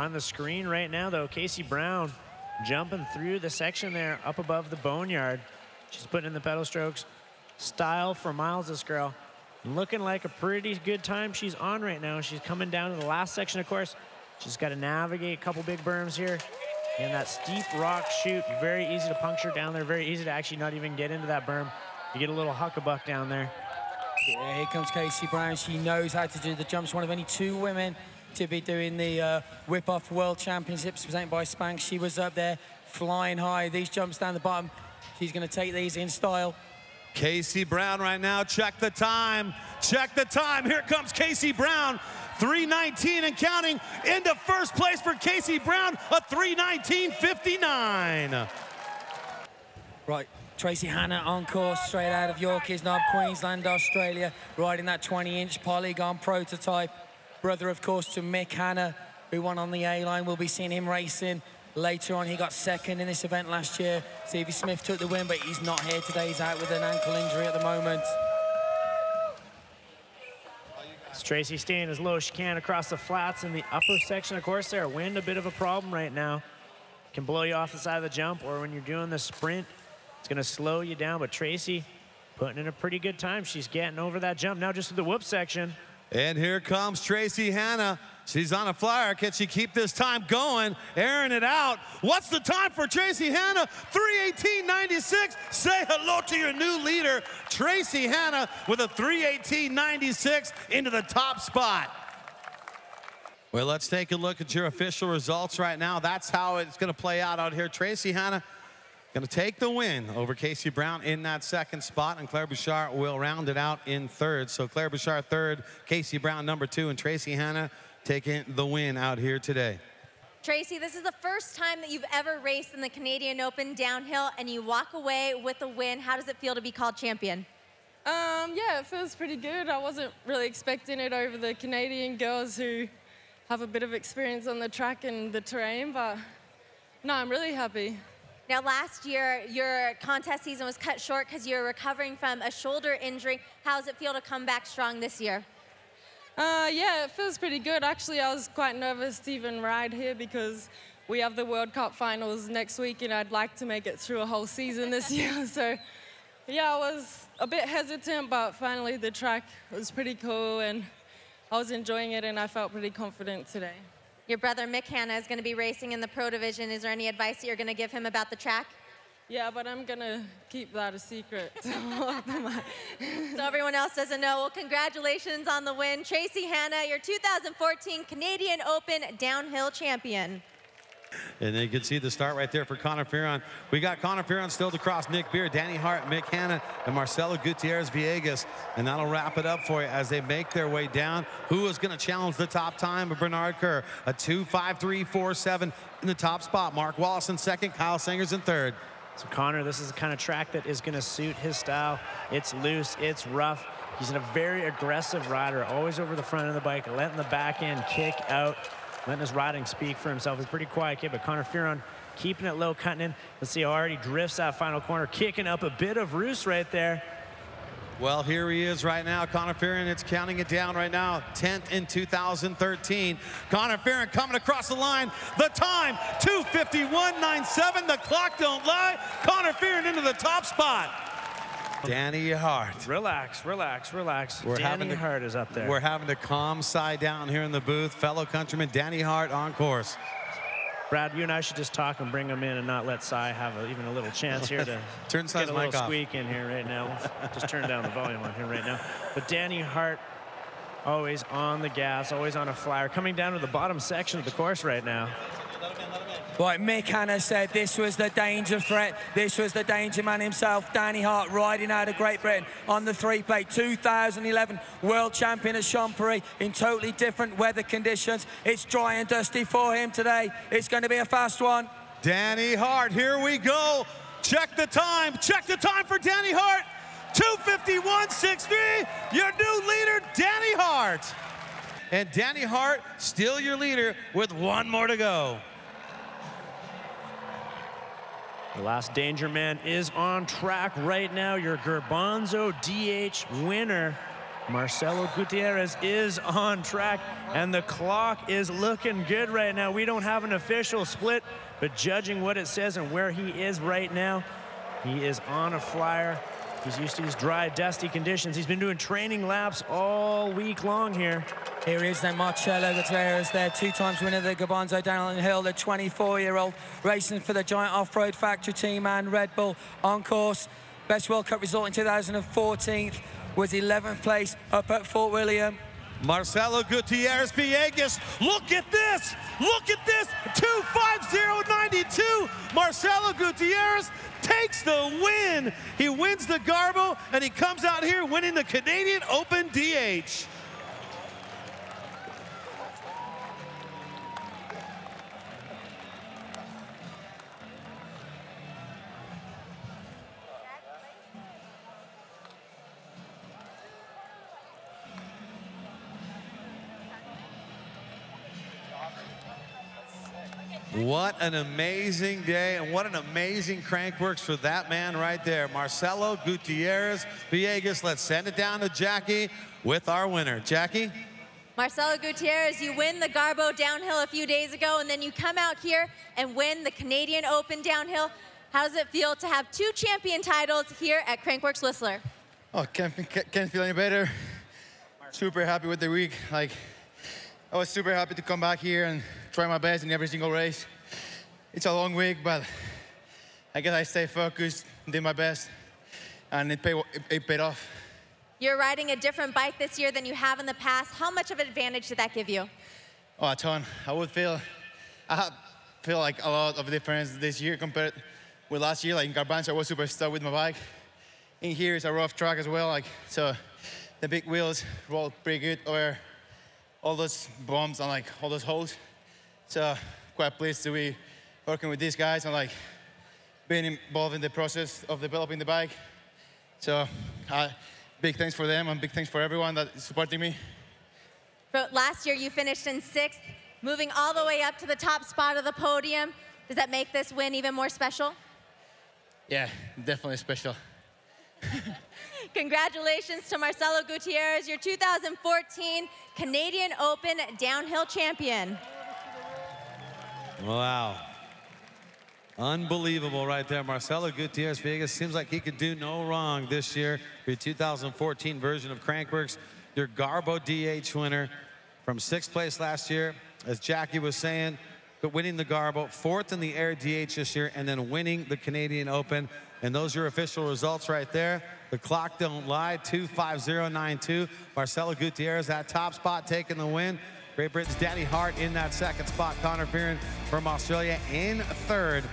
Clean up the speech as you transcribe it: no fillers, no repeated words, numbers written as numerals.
On the screen right now, though, Casey Brown jumping through the section there up above the boneyard. She's putting in the pedal strokes. Style for miles, this girl. Looking like a pretty good time she's on right now. She's coming down to the last section, of course. She's got to navigate a couple big berms here. And that steep rock chute, very easy to puncture down there. Very easy to actually not even get into that berm. You get a little huckabuck down there. Yeah, here comes Casey Brown. She knows how to do the jumps. One of only 2 women to be doing the whip-off World Championships presented by Spanx. She was up there flying high. These jumps down the bottom, she's going to take these in style. Casey Brown right now, check the time. Check the time. Here comes Casey Brown. 3:19 and counting into first place for Casey Brown, a 3:19.59. Right, Tracey Hannah on course, straight out of Yorkeys Knob, Queensland, Australia, riding that 20-inch Polygon prototype. Brother, of course, to Mick Hanna, who won on the A-line. We'll be seeing him racing later on. He got second in this event last year. Stevie Smith took the win, but he's not here today. He's out with an ankle injury at the moment. It's Tracy staying as low as she can across the flats in the upper section, of course, there. Wind, a bit of a problem right now. Can blow you off the side of the jump, or when you're doing the sprint, it's going to slow you down. But Tracy putting in a pretty good time. She's getting over that jump now just to the whoop section. And here comes Tracey Hannah. She's on a flyer. Can she keep this time going? Airing it out. What's the time for Tracey Hannah? 3:18.96. Say hello to your new leader, Tracey Hannah, with a 3:18.96 into the top spot. Well, let's take a look at your official results right now. That's how it's going to play out here. Tracey Hannah going to take the win over Casey Brown in that second spot, and Claire Buchar will round it out in third. So Claire Buchar third, Casey Brown number 2, and Tracey Hannah taking the win out here today. Tracy, this is the first time that you've ever raced in the Canadian Open downhill, and you walk away with a win. How does it feel to be called champion? Yeah, it feels pretty good. I wasn't really expecting it over the Canadian girls who have a bit of experience on the track and the terrain, but no, I'm really happy. Now, last year, your contest season was cut short because you were recovering from a shoulder injury. How does it feel to come back strong this year? Yeah, it feels pretty good. Actually, I was quite nervous to even ride here because we have the World Cup finals next week, and I'd like to make it through a whole season this year. So, yeah, I was a bit hesitant, but finally the track was pretty cool, and I was enjoying it, and I felt pretty confident today. Your brother Mick Hanna is going to be racing in the Pro Division. Is there any advice that you're going to give him about the track? Yeah, but I'm going to keep that a secret. So everyone else doesn't know. Well, congratulations on the win. Tracey Hannah, your 2014 Canadian Open downhill champion. And you can see the start right there for Connor Fearon. We got Connor Fearon still to cross Nick Beer, Danny Hart, Mick Hanna, and Marcelo Gutierrez Villegas. And that'll wrap it up for you as they make their way down. Who is going to challenge the top time of Bernard Kerr? A 2:53.47 in the top spot. Mark Wallace in second, Kyle Singers in third. So Connor, this is the kind of track that is going to suit his style. It's loose, it's rough. He's a very aggressive rider, always over the front of the bike, letting the back end kick out, letting his riding speak for himself. He's a pretty quiet kid, but Connor Fearon keeping it low, cutting in. Let's see how hard he drifts that final corner, kicking up a bit of roost right there. Well, here he is right now. Connor Fearon, it's counting it down right now. 10th in 2013. Connor Fearon coming across the line. The time, 2:51.97. The clock don't lie. Connor Fearon into the top spot. Danny Hart. Relax, relax, relax. Danny Hart is up there. We're having to calm side down here in the booth. Fellow countryman Danny Hart on course. Brad, you and I should just talk and bring him in and not let Cy have even a little chance here to get a little squeak in here right now. Just turn down the volume on him right now. But Danny Hart, always on the gas, always on a flyer, coming down to the bottom section of the course right now. Right, Mick Hanna said this was the danger threat. This was the danger man himself, Danny Hart, riding out of Great Britain on the three-plate. 2011 world champion at Champery in totally different weather conditions. It's dry and dusty for him today. It's going to be a fast one. Danny Hart, here we go. Check the time for Danny Hart. 2:51.63, your new leader, Danny Hart. And Danny Hart, still your leader with one more to go. The last danger man is on track right now. Your Garbanzo DH winner, Marcelo Gutierrez is on track, and the clock is looking good right now. We don't have an official split, but judging what it says and where he is right now, he is on a flyer. He's used to these dry, dusty conditions. He's been doing training laps all week long here. Here is then Marcelo Gutierrez there, 2-time winner of the Garbanzo Downhill, the 24-year-old racing for the Giant Off-Road Factory team and Red Bull on course. Best World Cup result in 2014 was 11th place up at Fort William. Marcelo Gutierrez, Villegas, look at this! Look at this! 2:50.92. Marcelo Gutierrez takes the win. He wins the Garbo, and he comes out here winning the Canadian Open DH. What an amazing day, and what an amazing Crankworx for that man right there. Marcelo Gutierrez, Villegas. Let's send it down to Jackie with our winner. Jackie? Marcelo Gutierrez, you win the Garbo Downhill a few days ago, and then you come out here and win the Canadian Open Downhill. How does it feel to have 2 champion titles here at Crankworx Whistler? Oh, can't feel any better. Super happy with the week. Like, I was super happy to come back here and try my best in every single race. It's a long week, but I guess I stayed focused, did my best, and it paid off. You're riding a different bike this year than you have in the past. How much of an advantage did that give you? Oh, a ton. I feel like a lot of difference this year compared with last year. Like in Garbanzo, I was super stuck with my bike. In here, it's a rough track as well. Like, so the big wheels roll pretty good over all those bumps and like all those holes. So quite pleased to be working with these guys and like being involved in the process of developing the bike. So big thanks for them and big thanks for everyone that is supporting me. But last year you finished in 6th, moving all the way up to the top spot of the podium. Does that make this win even more special? Yeah, definitely special. Congratulations to Marcelo Gutierrez, your 2014 Canadian Open Downhill champion. Wow. Unbelievable right there. Marcelo Gutierrez, Villegas. Seems like he could do no wrong this year for your 2014 version of Crankworx. Your Garbo DH winner from 6th place last year, as Jackie was saying, but winning the Garbo, 4th in the Air DH this year, and then winning the Canadian Open. And those are your official results right there. The clock don't lie, 2:50.92. Marcelo Gutierrez, that top spot, taking the win. Great Britain's Danny Hart in that 2nd spot. Connor Fearon from Australia in 3rd.